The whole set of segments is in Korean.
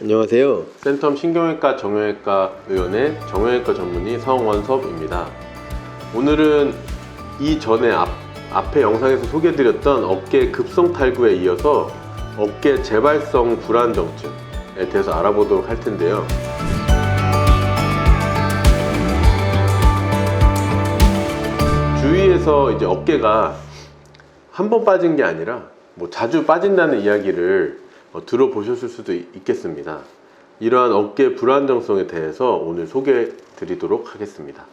안녕하세요. 센텀 신경외과 정형외과 의원의 정형외과 전문의 성원섭입니다. 오늘은 이전에 앞에 영상에서 소개해드렸던 어깨 급성 탈구에 이어서 어깨 재발성 불안정증에 대해서 알아보도록 할 텐데요. 주위에서 이제 어깨가 한 번 빠진 게 아니라 자주 빠진다는 이야기를 들어보셨을 수도 있겠습니다. 이러한 어깨 불안정성에 대해서 오늘 소개해 드리도록 하겠습니다.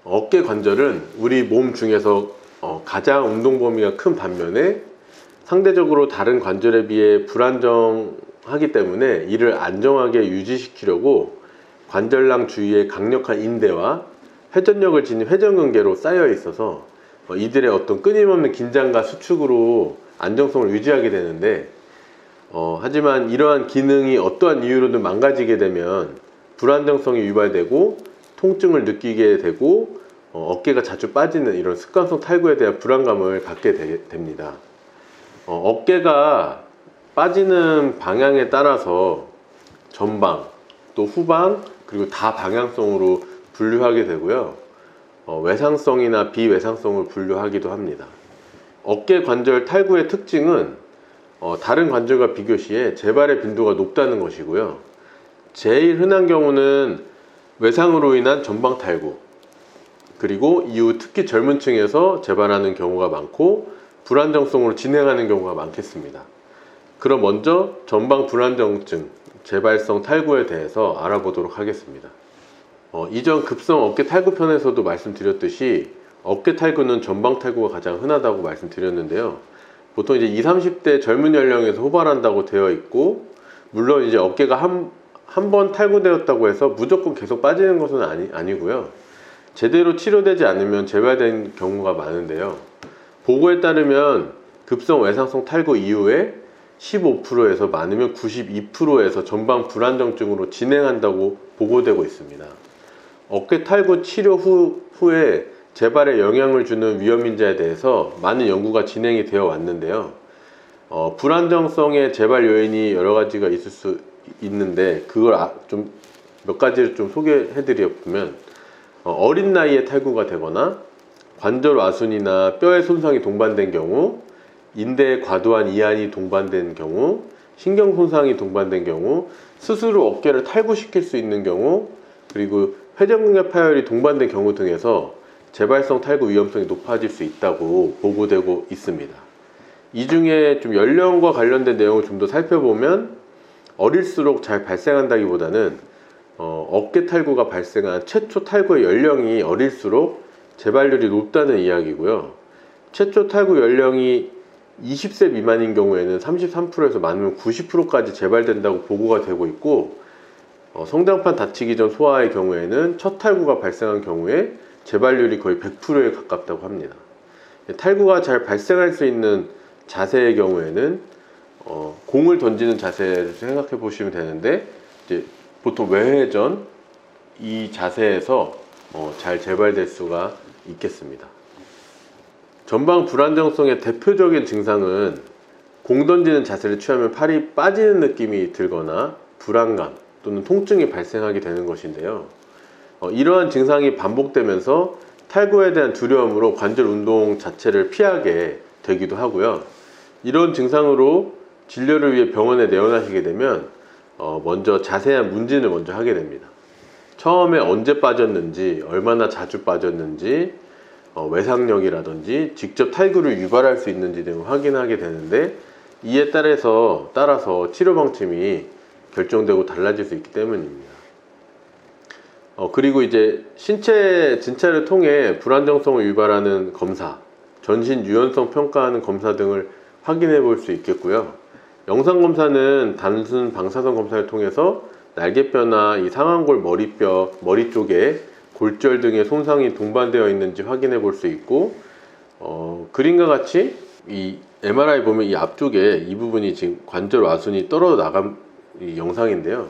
어깨 관절은 우리 몸 중에서 가장 운동 범위가 큰 반면에 상대적으로 다른 관절에 비해 불안정하기 때문에 이를 안정하게 유지시키려고 관절낭 주위에 강력한 인대와 회전력을 지닌 회전근개로 쌓여 있어서 이들의 어떤 끊임없는 긴장과 수축으로 안정성을 유지하게 되는데, 하지만 이러한 기능이 어떠한 이유로든 망가지게 되면 불안정성이 유발되고 통증을 느끼게 되고 어깨가 자주 빠지는 이런 습관성 탈구에 대한 불안감을 갖게 됩니다. 어깨가 빠지는 방향에 따라서 전방, 또 후방, 그리고 다방향성으로 분류하게 되고요. 외상성이나 비외상성을 분류하기도 합니다. 어깨 관절 탈구의 특징은 다른 관절과 비교시에 재발의 빈도가 높다는 것이고요. 제일 흔한 경우는 외상으로 인한 전방 탈구, 그리고 이후 특히 젊은 층에서 재발하는 경우가 많고 불안정성으로 진행하는 경우가 많겠습니다. 그럼 먼저 전방 불안정증, 재발성 탈구에 대해서 알아보도록 하겠습니다. 이전 급성 어깨 탈구 편에서도 말씀드렸듯이 어깨 탈구는 전방 탈구가 가장 흔하다고 말씀드렸는데요. 보통 이제 20, 30대 젊은 연령에서 호발한다고 되어 있고, 물론 이제 어깨가 한 번 탈구되었다고 해서 무조건 계속 빠지는 것은 아니고요. 제대로 치료되지 않으면 재발된 경우가 많은데요. 보고에 따르면 급성 외상성 탈구 이후에 15%에서 많으면 92%에서 전방 불안정증으로 진행한다고 보고되고 있습니다. 어깨 탈구 치료 후에 재발에 영향을 주는 위험인자에 대해서 많은 연구가 진행이 되어 왔는데요. 불안정성의 재발 요인이 여러 가지가 있을 수 있는데, 그걸 좀 몇 가지를 좀 소개해 드려보면, 어린 나이에 탈구가 되거나 관절 와순이나 뼈의 손상이 동반된 경우, 인대의 과도한 이완이 동반된 경우, 신경 손상이 동반된 경우, 스스로 어깨를 탈구시킬 수 있는 경우, 그리고 회전근개 파열이 동반된 경우 등에서 재발성 탈구 위험성이 높아질 수 있다고 보고되고 있습니다. 이 중에 좀 연령과 관련된 내용을 좀 더 살펴보면, 어릴수록 잘 발생한다기보다는 어깨 탈구가 발생한 최초 탈구의 연령이 어릴수록 재발률이 높다는 이야기고요. 최초 탈구 연령이 20세 미만인 경우에는 33%에서 많으면 90%까지 재발된다고 보고가 되고 있고, 성장판 다치기 전 소아의 경우에는 첫 탈구가 발생한 경우에 재발률이 거의 100%에 가깝다고 합니다. 탈구가 잘 발생할 수 있는 자세의 경우에는 공을 던지는 자세를 생각해 보시면 되는데, 이제 보통 외회전 이 자세에서 잘 재발될 수가 있겠습니다. 전방 불안정성의 대표적인 증상은 공 던지는 자세를 취하면 팔이 빠지는 느낌이 들거나 불안감 또는 통증이 발생하게 되는 것인데요. 이러한 증상이 반복되면서 탈구에 대한 두려움으로 관절 운동 자체를 피하게 되기도 하고요. 이런 증상으로 진료를 위해 병원에 내원하시게 되면 먼저 자세한 문진을 먼저 하게 됩니다. 처음에 언제 빠졌는지, 얼마나 자주 빠졌는지, 외상력이라든지 직접 탈구를 유발할 수 있는지 등을 확인하게 되는데, 이에 따라서 치료 방침이 결정되고 달라질 수 있기 때문입니다. 그리고 이제 신체 진찰을 통해 불안정성을 유발하는 검사, 전신 유연성 평가하는 검사 등을 확인해 볼 수 있겠고요. 영상 검사는 단순 방사선 검사를 통해서 날개뼈나 이 상완골 머리뼈, 머리 쪽에 골절 등의 손상이 동반되어 있는지 확인해 볼 수 있고, 그림과 같이 이 MRI 보면 이 앞쪽에 이 부분이 지금 관절 와순이 떨어져 나간 이 영상인데요.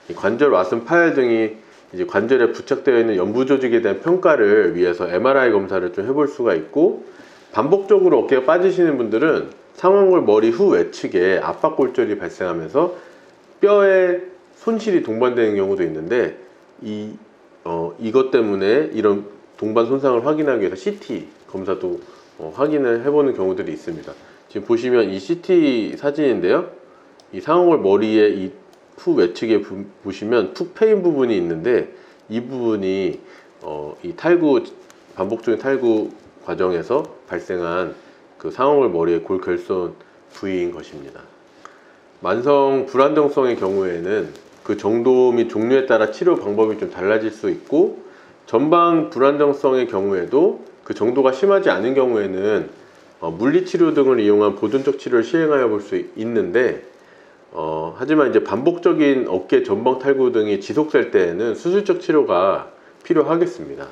이 관절 와순 파열 등이 이제 관절에 부착되어 있는 연부 조직에 대한 평가를 위해서 MRI 검사를 좀 해볼 수가 있고, 반복적으로 어깨가 빠지시는 분들은 상완골 머리 후 외측에 압박골절이 발생하면서 뼈에 손실이 동반되는 경우도 있는데 이것 때문에 이런 동반 손상을 확인하기 위해서 CT 검사도 확인을 해보는 경우들이 있습니다. 지금 보시면 이 CT 사진인데요. 이 상어골 머리에 이 후 외측에 보시면 툭 패인 부분이 있는데 이 부분이 이 탈구 반복적인 탈구 과정에서 발생한 그 상어골 머리의 골 결손 부위인 것입니다. 만성 불안정성의 경우에는 그 정도 및 종류에 따라 치료 방법이 좀 달라질 수 있고, 전방 불안정성의 경우에도 그 정도가 심하지 않은 경우에는 물리치료 등을 이용한 보존적 치료를 시행하여 볼 수 있는데, 하지만 이제 반복적인 어깨 전방 탈구 등이 지속될 때에는 수술적 치료가 필요하겠습니다.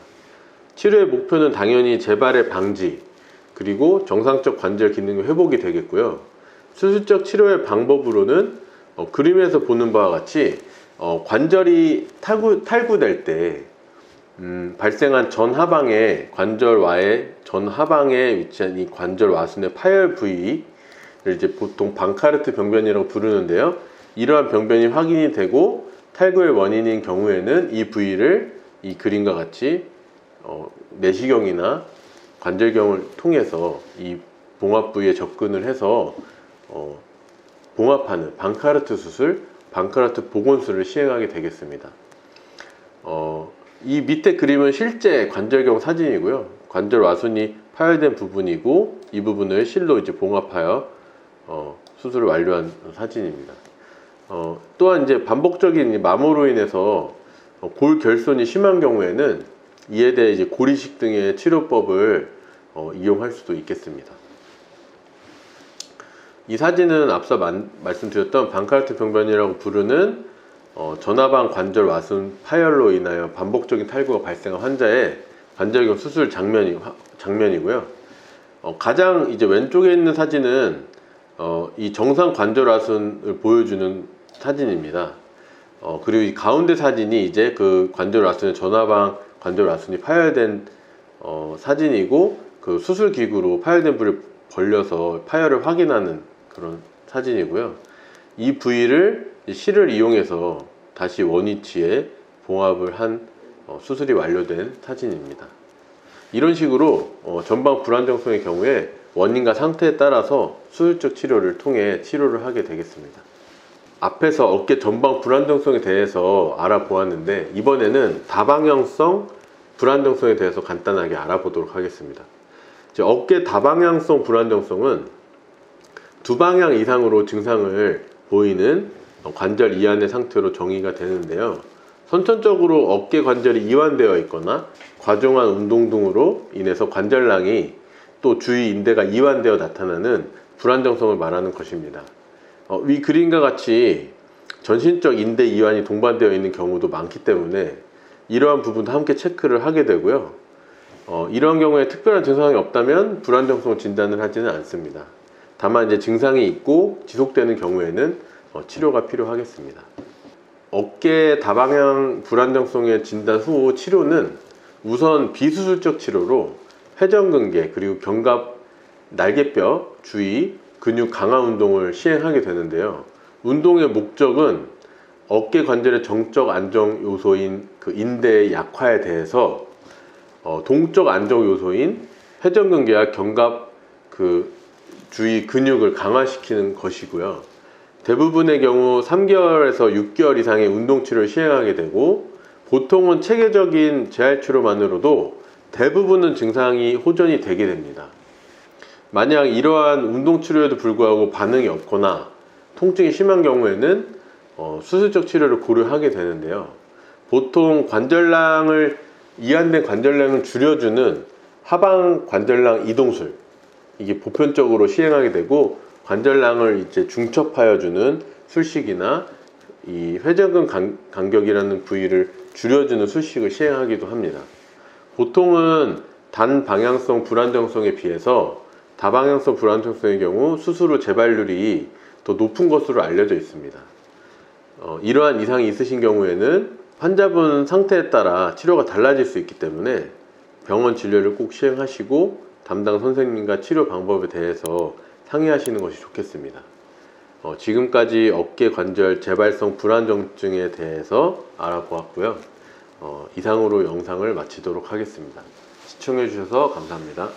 치료의 목표는 당연히 재발의 방지, 그리고 정상적 관절 기능 회복이 되겠고요. 수술적 치료의 방법으로는 그림에서 보는 바와 같이 관절이 탈구될 때 발생한 전하방의 관절와의 전하방에 위치한 이 관절 와순의 파열 부위를 이제 보통 방카르트 병변이라고 부르는데요. 이러한 병변이 확인이 되고 탈구의 원인인 경우에는 이 부위를 이 그림과 같이 내시경이나 관절경을 통해서 이 봉합 부위에 접근을 해서 봉합하는 방카르트 수술, 방카르트 복원술을 시행하게 되겠습니다. 이 밑에 그림은 실제 관절경 사진이고요. 관절 와순이 파열된 부분이고 이 부분을 실로 이제 봉합하여 수술을 완료한 사진입니다. 또한 이제 반복적인 마모로 인해서 골 결손이 심한 경우에는 이에 대해 이제 고리식 등의 치료법을 이용할 수도 있겠습니다. 이 사진은 앞서 말씀드렸던 방카르트 병변이라고 부르는 전하방 관절 와순 파열로 인하여 반복적인 탈구가 발생한 환자의 관절경 수술 장면이고요. 가장 이제 왼쪽에 있는 사진은 이 정상 관절 와순을 보여주는 사진입니다. 그리고 이 가운데 사진이 이제 그 관절 와순의 전하방 관절 와순이 파열된 사진이고, 그 수술 기구로 파열된 부위를 벌려서 파열을 확인하는 그런 사진이고요. 이 부위를 실을 이용해서 다시 원위치에 봉합을 한 수술이 완료된 사진입니다. 이런 식으로 전방 불안정성의 경우에 원인과 상태에 따라서 수술적 치료를 통해 치료를 하게 되겠습니다. 앞에서 어깨 전방 불안정성에 대해서 알아보았는데, 이번에는 다방향성 불안정성에 대해서 간단하게 알아보도록 하겠습니다. 어깨 다방향성 불안정성은 두 방향 이상으로 증상을 보이는 관절 이완의 상태로 정의가 되는데요. 선천적으로 어깨 관절이 이완되어 있거나 과종한 운동 등으로 인해서 관절낭이 또 주위 인대가 이완되어 나타나는 불안정성을 말하는 것입니다. 위 그림과 같이 전신적 인대 이완이 동반되어 있는 경우도 많기 때문에 이러한 부분도 함께 체크를 하게 되고요. 이러한 경우에 특별한 증상이 없다면 불안정성 진단을 하지는 않습니다. 다만 이제 증상이 있고 지속되는 경우에는 치료가 필요하겠습니다. 어깨 다방향 불안정성의 진단 후 치료는 우선 비수술적 치료로 회전근개 그리고 견갑 날개뼈 주위 근육 강화 운동을 시행하게 되는데요. 운동의 목적은 어깨 관절의 정적 안정 요소인 그 인대의 약화에 대해서 동적 안정 요소인 회전근개와 견갑 그 주위 근육을 강화시키는 것이고요. 대부분의 경우 3개월에서 6개월 이상의 운동치료를 시행하게 되고, 보통은 체계적인 재활치료만으로도 대부분은 증상이 호전이 되게 됩니다. 만약 이러한 운동치료에도 불구하고 반응이 없거나 통증이 심한 경우에는 수술적 치료를 고려하게 되는데요. 보통 이완된 관절량을 줄여주는 하방 관절량 이동술, 이게 보편적으로 시행하게 되고, 관절량을 이제 중첩하여 주는 술식이나 이 회전근 간격이라는 부위를 줄여주는 술식을 시행하기도 합니다. 보통은 단방향성 불안정성에 비해서 다방향성 불안정성의 경우 수술 후 재발률이 더 높은 것으로 알려져 있습니다. 이러한 이상이 있으신 경우에는 환자분 상태에 따라 치료가 달라질 수 있기 때문에 병원 진료를 꼭 시행하시고 담당 선생님과 치료 방법에 대해서 상의하시는 것이 좋겠습니다. 지금까지 어깨 관절 재발성 불안정증에 대해서 알아보았고요. 이상으로 영상을 마치도록 하겠습니다. 시청해 주셔서 감사합니다.